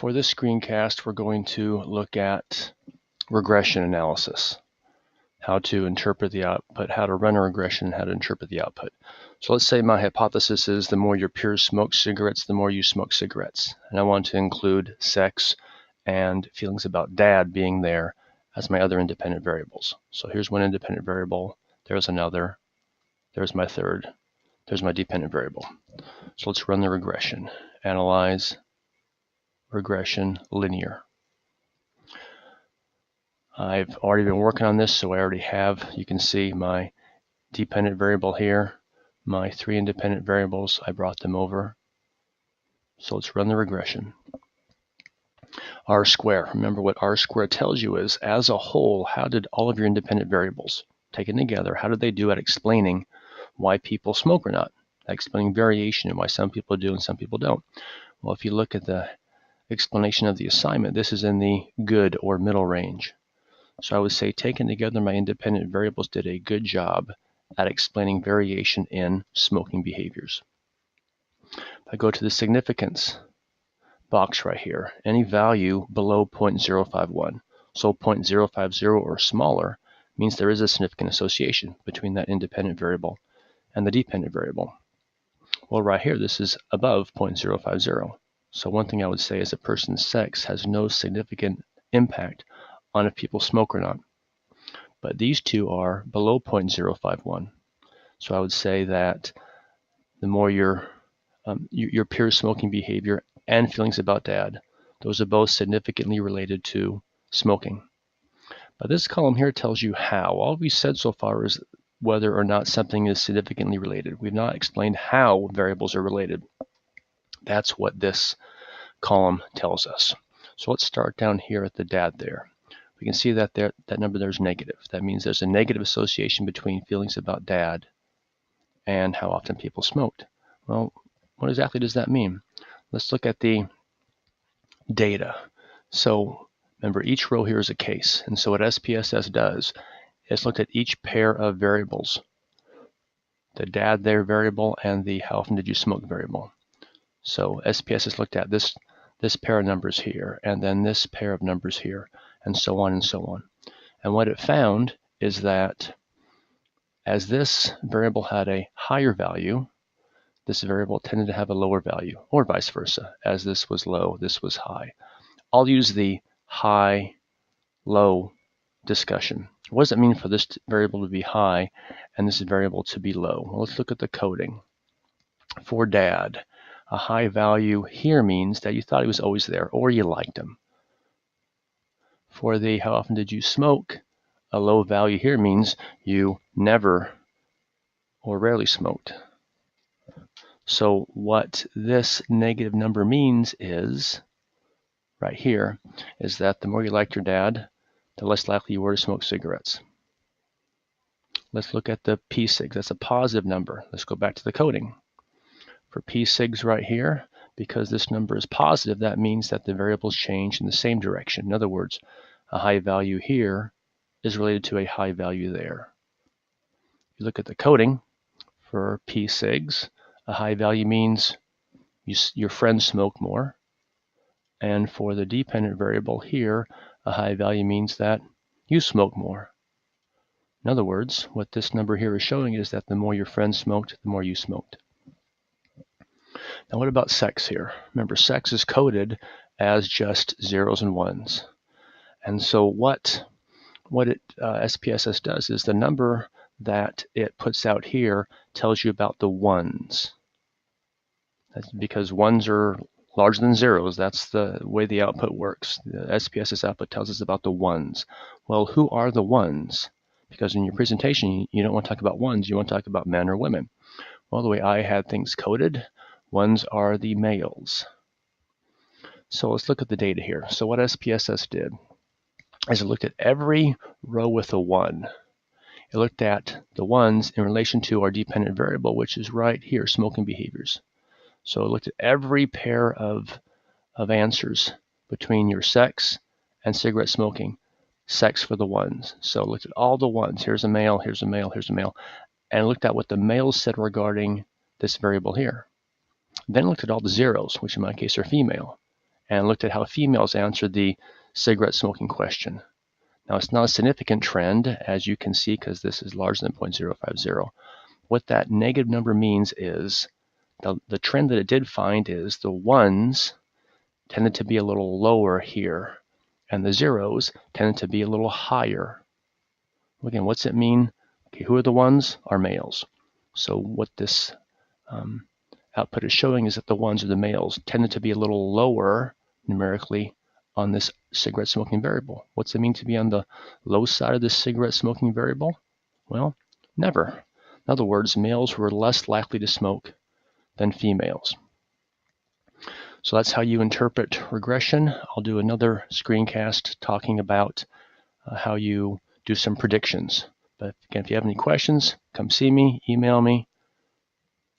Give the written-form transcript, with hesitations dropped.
For this screencast, we're going to look at regression analysis, how to interpret the output, how to run a regression, and how to interpret the output. So let's say my hypothesis is the more your peers smoke cigarettes, the more you smoke cigarettes. And I want to include sex and feelings about dad being there as my other independent variables. So here's one independent variable, there's another, there's my third, there's my dependent variable. So let's run the regression. Analyze, regression, linear. I've already been working on this, so I already have, you can see my dependent variable here, my three independent variables, I brought them over. So let's run the regression. R square, remember what R square tells you is, as a whole, how did all of your independent variables taken together, how did they do at explaining why people smoke or not? Explaining variation and why some people do and some people don't. Well, if you look at the explanation of the assignment, this is in the good or middle range. So I would say taken together, my independent variables did a good job at explaining variation in smoking behaviors. If I go to the significance box right here, any value below 0.051, so 0.050 or smaller means there is a significant association between that independent variable and the dependent variable. Well, right here, this is above 0.050. So one thing I would say is a person's sex has no significant impact on if people smoke or not. But these two are below 0.051. So I would say that the more your peers' smoking behavior and feelings about dad, those are both significantly related to smoking. But this column here tells you how. All we said so far is whether or not something is significantly related. We've not explained how variables are related. That's what this column tells us. So let's start down here at the dad there. We can see that that number there is negative. That means there's a negative association between feelings about dad and how often people smoked. Well, what exactly does that mean? Let's look at the data. So remember, each row here is a case. And so what SPSS does is look at each pair of variables, the dad there variable and the how often did you smoke variable. So SPSS looked at this pair of numbers here, and then this pair of numbers here, and so on and so on. And what it found is that as this variable had a higher value, this variable tended to have a lower value, or vice versa. As this was low, this was high. I'll use the high-low discussion. What does it mean for this variable to be high and this variable to be low? Well, let's look at the coding. For dad, a high value here means that you thought he was always there or you liked him. For the how often did you smoke, a low value here means you never or rarely smoked. So what this negative number means is, right here, is that the more you liked your dad, the less likely you were to smoke cigarettes. Let's look at the p-sig. That's a positive number. Let's go back to the coding. For p-sigs right here, because this number is positive, that means that the variables change in the same direction. In other words, a high value here is related to a high value there. If you look at the coding for p-sigs, a high value means your friends smoke more. And for the dependent variable here, a high value means that you smoke more. In other words, what this number here is showing is that the more your friends smoked, the more you smoked. Now what about sex here? Remember, sex is coded as just zeros and ones. And so what SPSS does is the number that it puts out here tells you about the ones. That's because ones are larger than zeros. That's the way the output works. The SPSS output tells us about the ones. Well, who are the ones? Because in your presentation, you don't want to talk about ones. You want to talk about men or women. Well, the way I had things coded, ones are the males. So let's look at the data here. So what SPSS did is it looked at every row with a 1. It looked at the ones in relation to our dependent variable, which is right here, smoking behaviors. So it looked at every pair of answers between your sex and cigarette smoking. Sex for the ones. So it looked at all the ones. Here's a male, here's a male, here's a male. And it looked at what the males said regarding this variable here. Then it looked at all the zeros, which in my case are female. and looked at how females answered the cigarette smoking question. Now, it's not a significant trend, as you can see, because this is larger than 0.050. What that negative number means is the trend that it did find is the ones tended to be a little lower here, and the zeros tended to be a little higher. Again, what's it mean? Okay, who are the ones? Are males. So what this output is showing is that the ones, or the males, tended to be a little lower numerically on this cigarette smoking variable. What's it mean to be on the low side of this cigarette smoking variable? Well, never. In other words, males were less likely to smoke than females. So that's how you interpret regression. I'll do another screencast talking about how you do some predictions. But again, if you have any questions, come see me, email me.